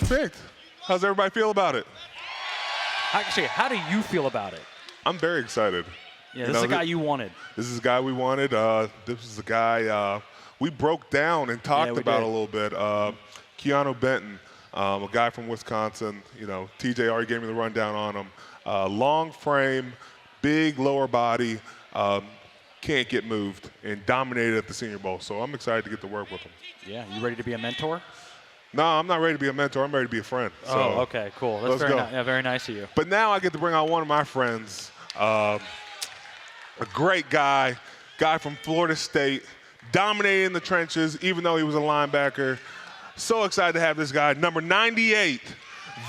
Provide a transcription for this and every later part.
picked. How's everybody feel about it? Actually, how do you feel about it? I'm very excited. Yeah, this is the guy you wanted. This is the guy we wanted. This is the guy we broke down and talked about a little bit. Keanu Benton, a guy from Wisconsin. You know, TJ already gave me the rundown on him. Long frame, big lower body, can't get moved, and dominated at the Senior Bowl. So I'm excited to get to work with him. Yeah, you ready to be a mentor? No, I'm not ready to be a mentor. I'm ready to be a friend. So oh, okay, cool. That's very nice of you. But now I get to bring out one of my friends, a great guy from Florida State, dominating the trenches, even though he was a linebacker. So excited to have this guy, number 98,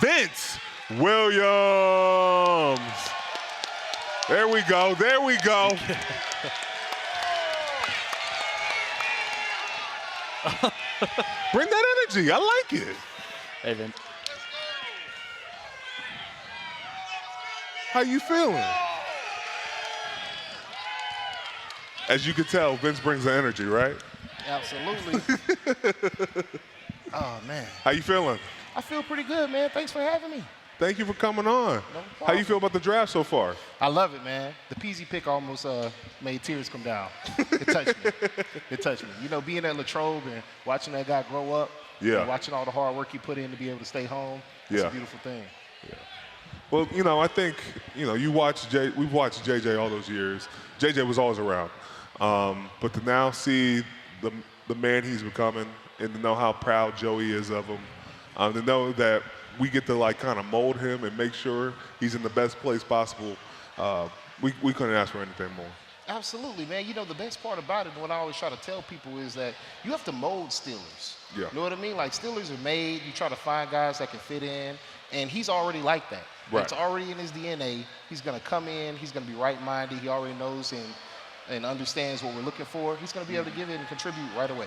Vince Williams. There we go. There we go. Bring that energy. I like it. Hey, Vince. How you feeling? As you can tell, Vince brings the energy, right? Absolutely. Oh, man. How you feeling? I feel pretty good, man. Thanks for having me. Thank you for coming on. No problem. How you feel about the draft so far? I love it, man. The Peasy pick almost made tears come down. It touched me. It touched me. You know, being at Latrobe and watching that guy grow up, and watching all the hard work he put in to be able to stay home, it's a beautiful thing. Yeah. Well, you know, I think, you know, we've watched JJ all those years. JJ was always around. But to now see the man he's becoming and to know how proud Joey is of him, to know that we get to like kind of mold him and make sure he's in the best place possible, we couldn't ask for anything more. Absolutely, man. You know, the best part about it, what I always try to tell people is that you have to mold Steelers. Yeah. You know what I mean? Like, Steelers are made. You try to find guys that can fit in, and he's already like that. Right. It's already in his DNA. He's going to come in. He's going to be right-minded. He already knows and understands what we're looking for. He's going to be able to give it and contribute right away.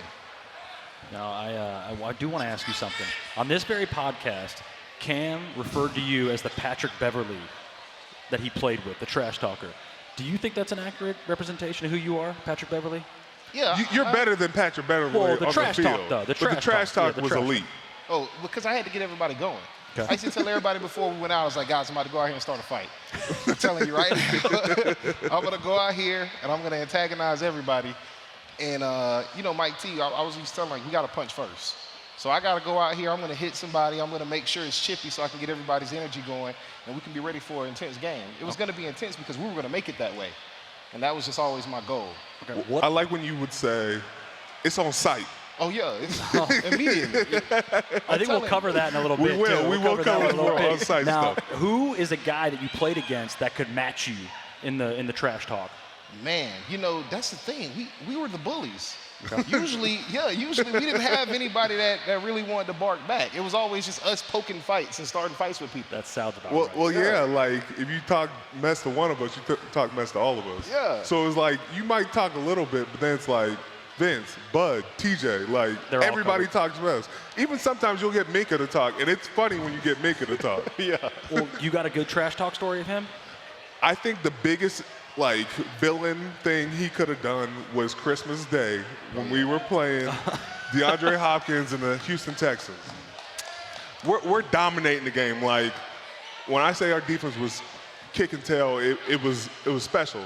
Now, I do want to ask you something. On this very podcast, Cam referred to you as the Patrick Beverly that he played with, the trash talker. Do you think that's an accurate representation of who you are, Patrick Beverly? Yeah. You're better than Patrick Beverly on the trash field. Talk, though. The trash talk was elite. Oh, because I had to get everybody going. Okay. I used to tell everybody before we went out, I was like, guys, I'm about to go out here and start a fight. I'm telling you right now. I'm going to go out here, and I'm going to antagonize everybody. And, you know, Mike T, I was just telling him, like, we got to punch first. So I got to go out here. I'm going to hit somebody. I'm going to make sure it's chippy so I can get everybody's energy going, and we can be ready for an intense game. It was going to be intense because we were going to make it that way. And that was just always my goal. Okay. I like when you would say, it's on site. Oh, yeah, it's immediately. I think we'll cover that in a little bit, too. We will cover that more on-site now, stuff. who is a guy that you played against that could match you in the trash talk? Man, you know, that's the thing. We were the bullies. Usually we didn't have anybody that really wanted to bark back. It was always just us poking fights and starting fights with people. That sounds about right. Well, yeah, like if you talk mess to one of us, you talk mess to all of us. Yeah. So it's like you might talk a little bit, but then it's like Vince, Bud, TJ, like everybody talks mess. Even sometimes you'll get Minka to talk, and it's funny when you get Minka to talk. Yeah. Well, you got a good trash talk story of him? I think the biggest villain thing he could have done was Christmas Day when we were playing DeAndre Hopkins and the Houston Texans. We're dominating the game. Like, when I say our defense was kick and tail, it was special.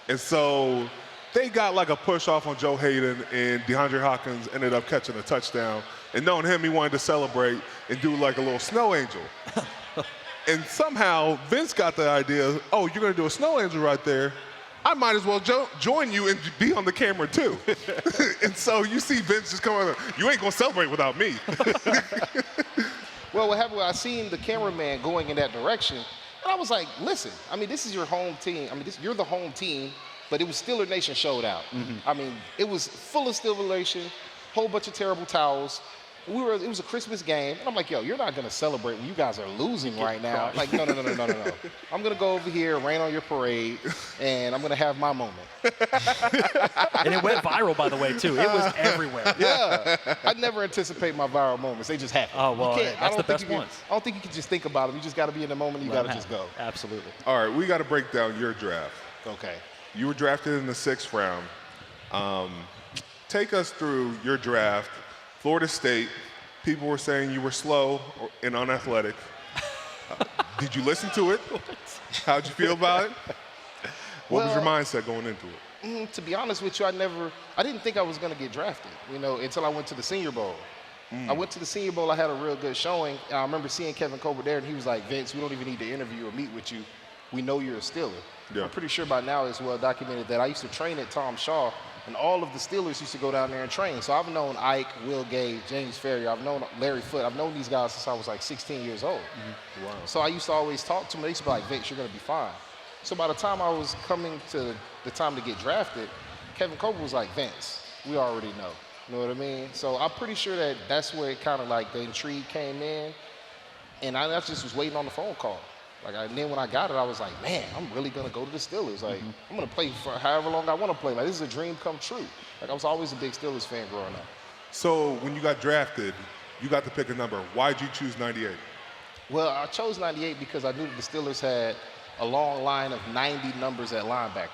And so they got like a push off on Joe Hayden, and DeAndre Hopkins ended up catching a touchdown. And knowing him, he wanted to celebrate and do like a little snow angel. And somehow Vince got the idea, oh, you're going to do a snow angel right there. I might as well join you and be on the camera too. And so you see Vince just coming, you ain't going to celebrate without me. Well, what happened was I seen the cameraman going in that direction, and I was like, listen, I mean, this is your home team. I mean, you're the home team, but it was Steeler Nation showed out. I mean, it was full of Steeler Nation, whole bunch of terrible towels. It was a Christmas game, and I'm like, yo, you're not going to celebrate when you guys are losing right now. Like, no. I'm going to go over here, rain on your parade, and I'm going to have my moment. And it went viral, by the way, too. It was everywhere. Yeah. I never anticipate my viral moments. They just happen. Oh, well, that's the best ones. I don't think you can just think about them. You just got to be in the moment. You got to just go. Absolutely. All right, we got to break down your draft. Okay. You were drafted in the 6th round. Take us through your draft. Florida State, people were saying you were slow and unathletic. Did you listen to it? How'd you feel about it? What was your mindset going into it? To be honest with you, I didn't think I was going to get drafted, until I went to the Senior Bowl. I went to the Senior Bowl, I had a real good showing, and I remember seeing Kevin Colbert there, and he was like, Vince, we don't even need to interview or meet with you. We know you're a Steeler. Yeah. I'm pretty sure by now it's well documented that I used to train at Tom Shaw, and all of the Steelers used to go down there and train. So I've known Ike, Will Gay, James Ferrier, I've known Larry Foote, I've known these guys since I was like 16 years old. Wow. So I used to always talk to them. They used to be like, Vince, you're going to be fine. So by the time I was coming to the time to get drafted, Kevin Colbert was like, Vince, we already know. You know what I mean? So I'm pretty sure that's where it kind of like the intrigue came in. And I just was waiting on the phone call. And then when I got it, I was like, man, I'm really going to go to the Steelers. I'm going to play for however long I want to play. This is a dream come true. I was always a big Steelers fan growing up. So when you got drafted, you got to pick a number. Why'd you choose 98? Well, I chose 98 because I knew that the Steelers had a long line of 90 numbers at linebacker.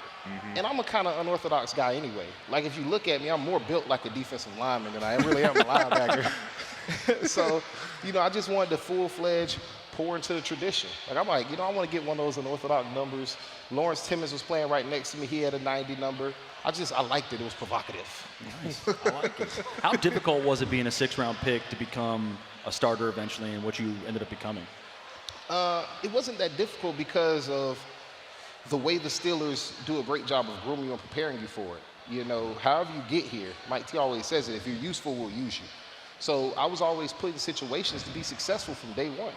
And I'm a kind of unorthodox guy anyway. If you look at me, I'm more built like a defensive lineman than I really am a linebacker. So, I just wanted to full-fledged pour into the tradition. I'm like, I want to get one of those unorthodox numbers. Lawrence Timmons was playing right next to me. He had a 90 number. I liked it. It was provocative. Nice. I like it. How difficult was it being a 6th-round pick to become a starter eventually and what you ended up becoming? It wasn't that difficult because of the way the Steelers do a great job of grooming you and preparing you for it. However you get here, Mike T always says it, if you're useful, we'll use you. So I was always put in situations to be successful from day one.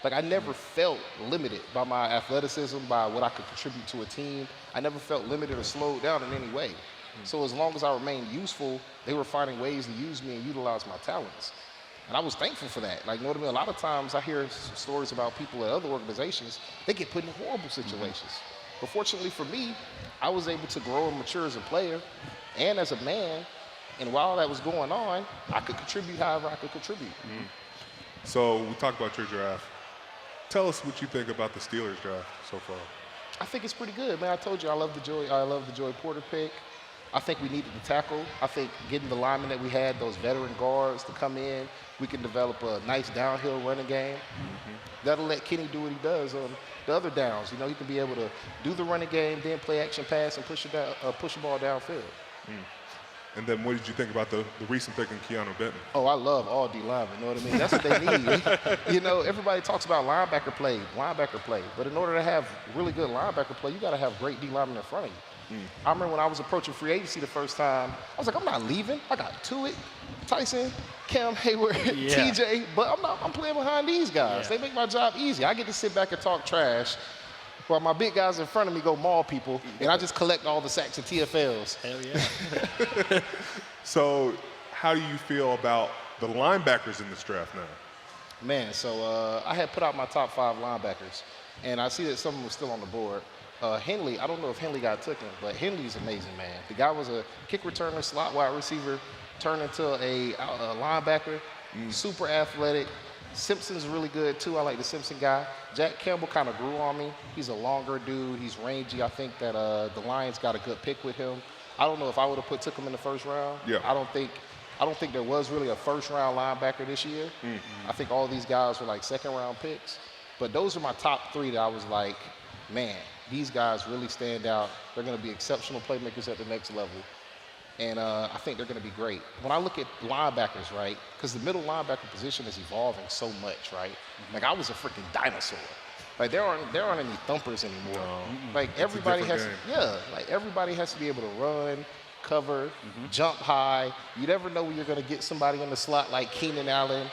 I never felt limited by my athleticism, by what I could contribute to a team. I never felt limited or slowed down in any way. So as long as I remained useful, they were finding ways to use me and utilize my talents. And I was thankful for that. You know what I mean? A lot of times I hear stories about people at other organizations, they get put in horrible situations. But fortunately for me, I was able to grow and mature as a player and as a man. And while that was going on, I could contribute however I could contribute. So we talked about your draft. Tell us what you think about the Steelers draft so far. I think it's pretty good, man. I told you I love the Joey Porter pick. I think we needed to tackle. I think getting the linemen that we had, those veteran guards to come in, we can develop a nice downhill running game. That'll let Kenny do what he does on the other downs. He can be able to do the running game, then play action pass and push the ball downfield. And then what did you think about the recent pick in Keanu Benton? Oh, I love all D linemen, you know what I mean? That's what they need. Everybody talks about linebacker play. But in order to have really good linebacker play, you got to have great D linemen in front of you. I remember when I was approaching free agency the first time, I was like, I'm not leaving. I got Tuitt, Tyson, Cam Heyward, TJ, but I'm playing behind these guys. They make my job easy. I get to sit back and talk trash while my big guys in front of me go maul people, and I just collect all the sacks and TFLs. Hell yeah. So how do you feel about the linebackers in this draft now? Man, so I had put out my top 5 linebackers, and I see that some of them are still on the board. Henley, I don't know if Henley got taken, but Henley's amazing, man. The guy was a kick returner, slot wide receiver, turned into a linebacker, super athletic. Simpson's really good, too. I like the Simpson guy. Jack Campbell kind of grew on me. He's a longer dude. He's rangy. I think that the Lions got a good pick with him. I don't know if I would have took him in the first round. Yeah. I don't think there was really a first-round linebacker this year. I think all these guys were like second-round picks. But those are my top 3 that I was like, man, these guys really stand out. They're going to be exceptional playmakers at the next level. And I think they're going to be great. When I look at linebackers, right, because the middle linebacker position is evolving so much, right? I was a freaking dinosaur. There aren't any thumpers anymore. Everybody has, everybody has to be able to run, cover, jump high. You never know when you're going to get somebody in the slot like Keenan Allen.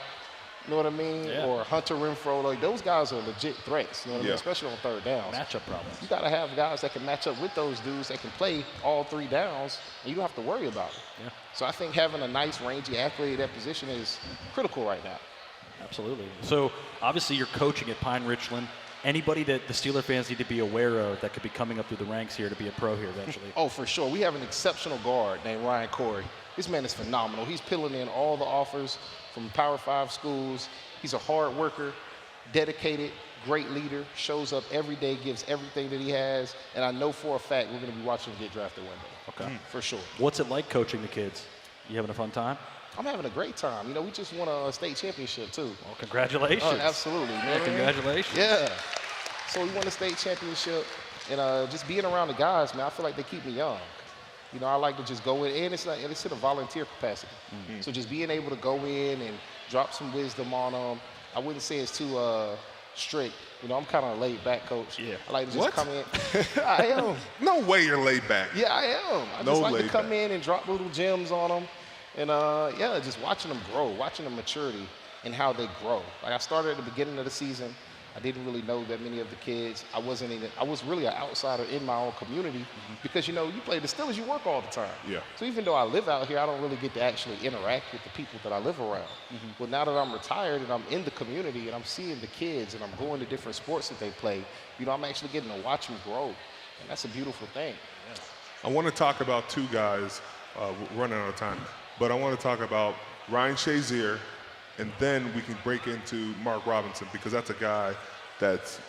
You know what I mean? Yeah. Or Hunter Renfrow. Those guys are legit threats, you know what I mean? Especially on third downs. Matchup problems. You got to have guys that can match up with those dudes that can play all 3 downs, and you don't have to worry about it. Yeah. So I think having a nice, rangy athlete at that position is critical right now. Absolutely. So obviously you're coaching at Pine Richland. Anybody that the Steeler fans need to be aware of that could be coming up through the ranks here to be a pro here eventually? Oh, for sure. We have an exceptional guard named Ryan Corey. This man is phenomenal. He's peeling in all the offers from Power 5 schools. He's a hard worker, dedicated, great leader, shows up every day, gives everything that he has, and I know for a fact we're going to be watching him get drafted one day. Okay. For sure. What's it like coaching the kids? You having a fun time? I'm having a great time. You know, we just won a state championship, too. Well, congratulations. Oh, absolutely. You know what I mean? Congratulations. Yeah. So we won a state championship, and just being around the guys, man, I feel like they keep me young. You know, I like to just go in, and it's in a volunteer capacity. So just being able to go in and drop some wisdom on them. I wouldn't say it's too strict. You know, I'm kind of laid back, coach. Yeah. I like to just come in. I am. No way you're laid back. Yeah, I am. I No just like to laid come back. in and drop little gems on them. And, yeah, just watching them grow, watching the maturity and how they grow. Like, I started at the beginning of the season. I didn't really know that many of the kids. I was really an outsider in my own community because, you know, you play the Steelers, you work all the time. Yeah. So even though I live out here, I don't really get to actually interact with the people that I live around. Well, now that I'm retired and I'm in the community and I'm seeing the kids and I'm going to different sports that they play, you know, I'm actually getting to watch them grow. And that's a beautiful thing. I want to talk about two guys. We're running out of time. But I want to talk about Ryan Shazier, and then we can break into Mark Robinson because that's a guy that's,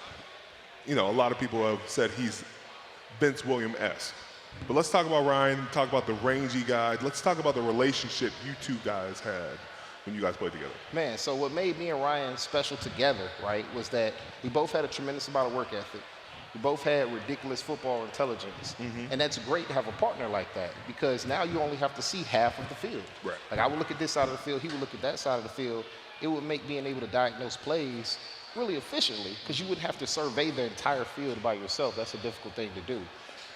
you know, a lot of people have said he's Vince Williams-esque. But let's talk about Ryan, talk about the rangy guy. Let's talk about the relationship you two guys had when you guys played together. Man, so what made me and Ryan special together, right, was that we both had a tremendous amount of work ethic. We both had ridiculous football intelligence. And that's great to have a partner like that because now you only have to see half of the field. Right. Like I would look at this side of the field, he would look at that side of the field. It would make being able to diagnose plays really efficiently because you wouldn't have to survey the entire field by yourself. That's a difficult thing to do.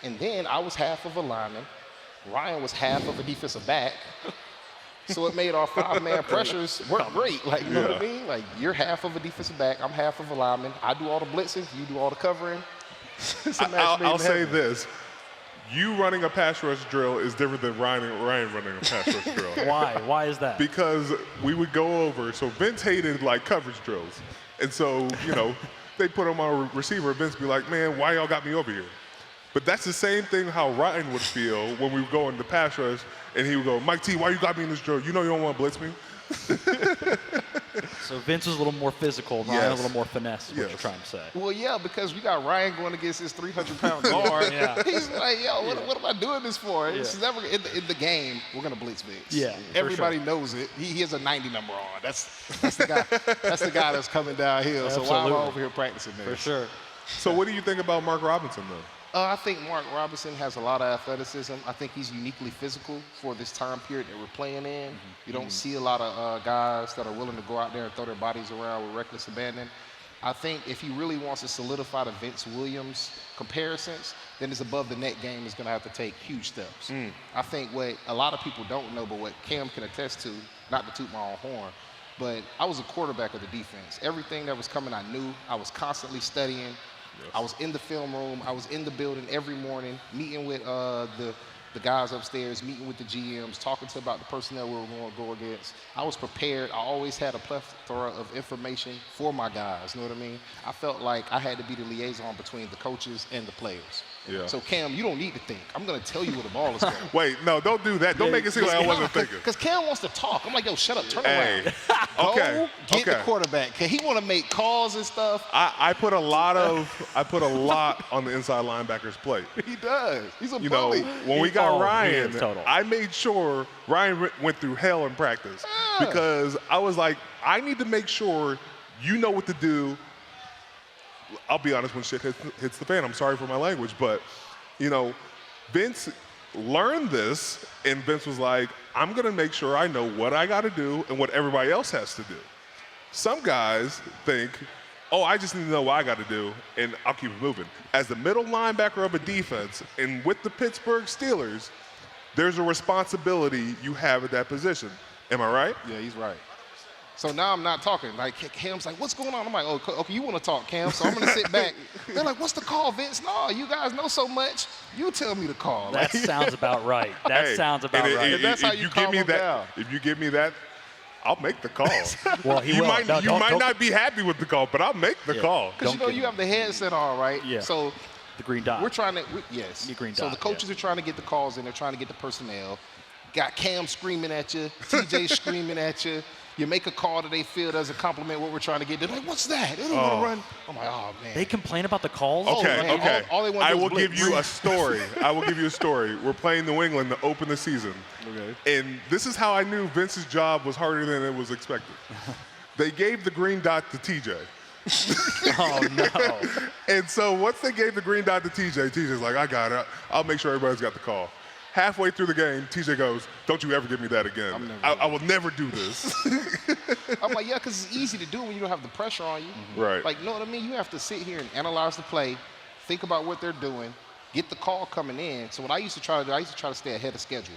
And then I was half of a lineman. Ryan was half of a defensive back. So it made our 5-man pressures work great. Like, you know what I mean? Like, you're half of a defensive back, I'm half of a lineman. I do all the blitzing, you do all the covering. I'll say this. You running a pass rush drill is different than Ryan running a pass rush drill. Why? Why is that? Because we would go over, so Vince hated like coverage drills. And so, you know, they put him on a receiver, Vince be like, man, why y'all got me over here? But that's the same thing how Ryan would feel when we would go into pass rush, and he would go, Mike T, why you got me in this drill? You know you don't want to blitz me? So Vince is a little more physical, Ryan Yes. a little more finesse is what Yes. you're trying to say. Well, yeah, because we got Ryan going against his 300-pound guard. Yeah. He's like, yo, what am I doing this for? This is never in the game. We're gonna blitz Vince. Yeah, for everybody knows it. He has a 90 number on. That's the guy. That's the guy that's coming downhill. So why am I Absolutely. over here practicing this? For sure. So what do you think about Mark Robinson, though? I think Mark Robinson has a lot of athleticism. I think he's uniquely physical for this time period that we're playing in. You don't see a lot of guys that are willing to go out there and throw their bodies around with reckless abandon. I think if he really wants to solidify the Vince Williams comparisons, then his above the net game is going to have to take huge steps. I think what a lot of people don't know, but what Cam can attest to, not to toot my own horn, but I was a quarterback of the defense. Everything that was coming, I knew. I was constantly studying. Yes. I was in the film room. I was in the building every morning, meeting with the guys upstairs, meeting with the GMs, talking to about the personnel we were going to go against. I was prepared. I always had a plethora of information for my guys. You know what I mean? I felt like I had to be the liaison between the coaches and the players. Yeah. So, Cam, you don't need to think. I'm going to tell you where the ball is going. Wait, no, don't do that. Don't make it seem like I wasn't thinking. Because Cam wants to talk. I'm like, yo, shut up, turn Hey, around. okay, Go get the okay. quarterback. Because he want to make calls and stuff. I put a lot on the inside linebacker's plate. He does. He's a You know, bully. when we got he Ryan, is total. I made sure Ryan went through hell in practice Yeah. because I was like, I need to make sure you know what to do. I'll be honest, when shit hits the fan, I'm sorry for my language, but, you know, Vince learned this, and Vince was like, I'm going to make sure I know what I got to do and what everybody else has to do. Some guys think, oh, I just need to know what I got to do, and I'll keep it moving. As the middle linebacker of a defense, and with the Pittsburgh Steelers, there's a responsibility you have at that position. Am I right? Yeah, he's right. So now I'm not talking. Like, Cam's like, what's going on? I'm like, oh, okay, you want to talk, Cam, so I'm going to sit back. They're like, what's the call, Vince? No, you guys know so much. You tell me the call. That sounds about right. That Hey, sounds about and right. And that's how you calm give me him that, down. If you give me that, I'll make the call. Well, he you will. might, No, you don't- might don't- not be happy with the call, but I'll make the call. Because you know Don't you get have the headset on, right? Yeah. So The green dot. we're trying to, yes. The green So dot, the coaches are trying to get the calls in. They're trying to get the personnel. got Cam screaming at you, TJ screaming at you. You make a call that they feel doesn't compliment what we're trying to get. They're like, what's that? They don't want to run. I'm like, oh, man. They complain about the calls? Okay, man, okay. all they wanna I do is will blitz. give you a story. I will give you a story. We're playing New England to open the season. Okay. And this is how I knew Vince's job was harder than it was expected. They gave the green dot to TJ. Oh, no. And so once they gave the green dot to TJ, TJ's like, I got it. I'll make sure everybody's got the call. Halfway through the game, TJ goes, don't you ever give me that again. I will never do this. I'm like, yeah, because it's easy to do when you don't have the pressure on you. Right. Like, you know what I mean? You have to sit here and analyze the play, think about what they're doing, get the call coming in. So what I used to try to do, I used to try to stay ahead of schedule.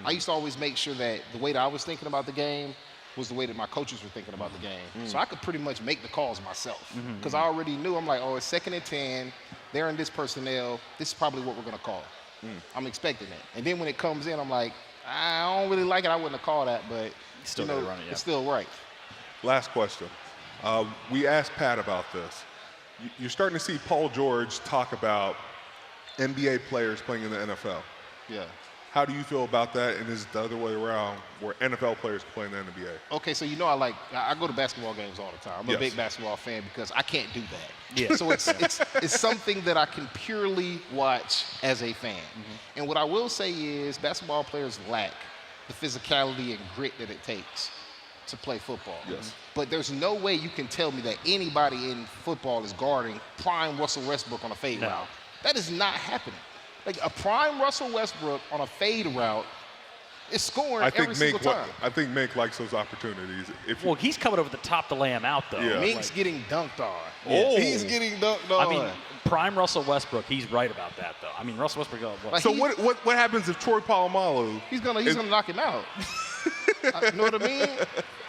I used to always make sure that the way that I was thinking about the game was the way that my coaches were thinking about the game. So I could pretty much make the calls myself because I already knew. I'm like, oh, it's 2nd and 10. They're in this personnel. This is probably what we're going to call. I'm expecting it. And then when it comes in, I'm like, I don't really like it. I wouldn't have called that, but Still you know, gotta run it, yeah. it's still right. Last question. We asked Pat about this. You're starting to see Paul George talk about NBA players playing in the NFL. Yeah. How do you feel about that? And is it the other way around where NFL players play in the NBA? Okay, so you know I go to basketball games all the time. I'm a big basketball fan because I can't do that. Yeah. So it's something that I can purely watch as a fan. And what I will say is basketball players lack the physicality and grit that it takes to play football. Yes. But there's no way you can tell me that anybody in football is guarding prime Russell Westbrook on a fade route. That is not happening. Like a prime Russell Westbrook on a fade route is scoring every single time. I think Mink likes those opportunities. Well, he's coming over the top to lay him out, though. Yeah. Mink's getting dunked on. Oh. He's getting dunked on. I mean, prime Russell Westbrook, he's right about that, though. I mean, Russell Westbrook, Like, So what happens if Troy Polamalu? he's gonna knock him out. You know what I mean?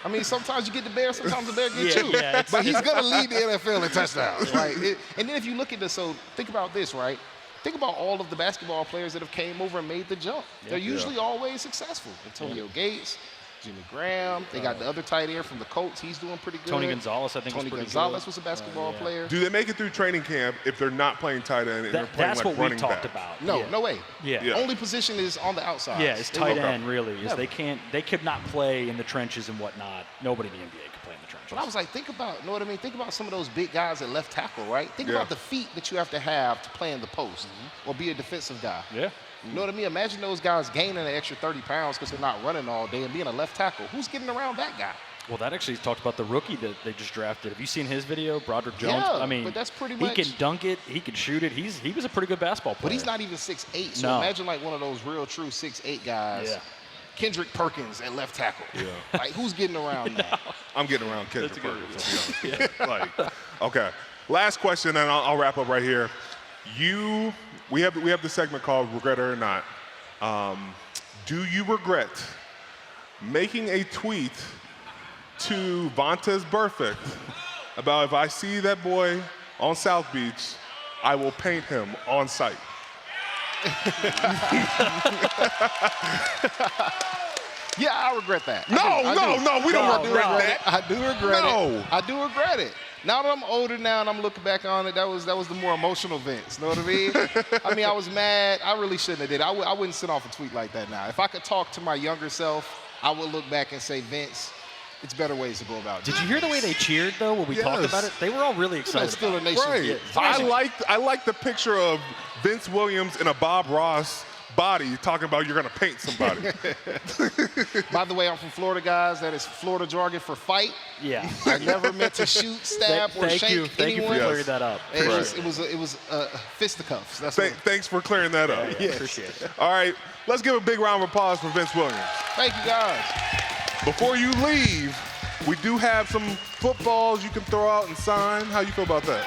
I mean, sometimes you get the bear, sometimes the bear gets you. Yeah, but he's gonna lead the NFL in touchdowns. Right? And then if you look at this, so think about this, right? Think about all of the basketball players that have came over and made the jump. They're usually always successful. Antonio Gates, Jimmy Graham. They got the other tight end from the Colts. He's doing pretty good. Tony Gonzalez, I think, Tony was pretty Gonzalez good. was a basketball player. Do they make it through training camp if they're not playing tight end and they're playing That's like what we running talked back? about. No, yeah. no way. Yeah. Only position is on the outside. Yeah, it's tight Okay. end, really. Is Yeah. they could not play in the trenches and whatnot. Nobody in the NBA could play in the trenches. But I was like, think about, you know what I mean? Think about some of those big guys at left tackle, right? Think about the feet that you have to play in the post or be a defensive guy. Yeah. You know what I mean? Imagine those guys gaining an extra 30 pounds because they're not running all day and being a left tackle. Who's getting around that guy? Well, that actually talked about the rookie that they just drafted. Have you seen his video, Broderick Jones? Yeah, I mean, but that's pretty he much- can dunk it. He can shoot it. He was a pretty good basketball player. But he's not even 6'8". So No. imagine like one of those real true 6'8" guys. Yeah. Kendrick Perkins at left tackle. Yeah. Like, who's getting around that? I'm getting around Kendrick Perkins, to be honest. Like, okay. Last question, and I'll wrap up right here. We have the segment called Regret It or Not. Do you regret making a tweet to Vontaze Burfict about if I see that boy on South Beach, I will paint him on site? Yeah, I regret that. No, we don't regret that. I do regret No. it. I do regret it. Now that I'm older now and I'm looking back on it, that was the more emotional Vince. Know what I mean? I mean, I was mad. I really shouldn't have did it. I wouldn't send off a tweet like that now. If I could talk to my younger self, I would look back and say, Vince, it's better ways to go about it. Did you hear the way they cheered, though, when we talked about it? They were all really excited Still a about it. nation. Right. Yeah. I like the picture of Vince Williams in a Bob Ross body talking about you're going to paint somebody. By the way, I'm from Florida, guys. That is Florida jargon for fight. Yeah. I never meant to shoot, stab, or Thank you. shake Thank you anyone. for clearing that up. It Right. was fisticuffs. That's what. Thanks for clearing that up. Yeah. Appreciate it. All right, let's give a big round of applause for Vince Williams. Thank you, guys. Before you leave, we do have some footballs you can throw out and sign. How you feel about that?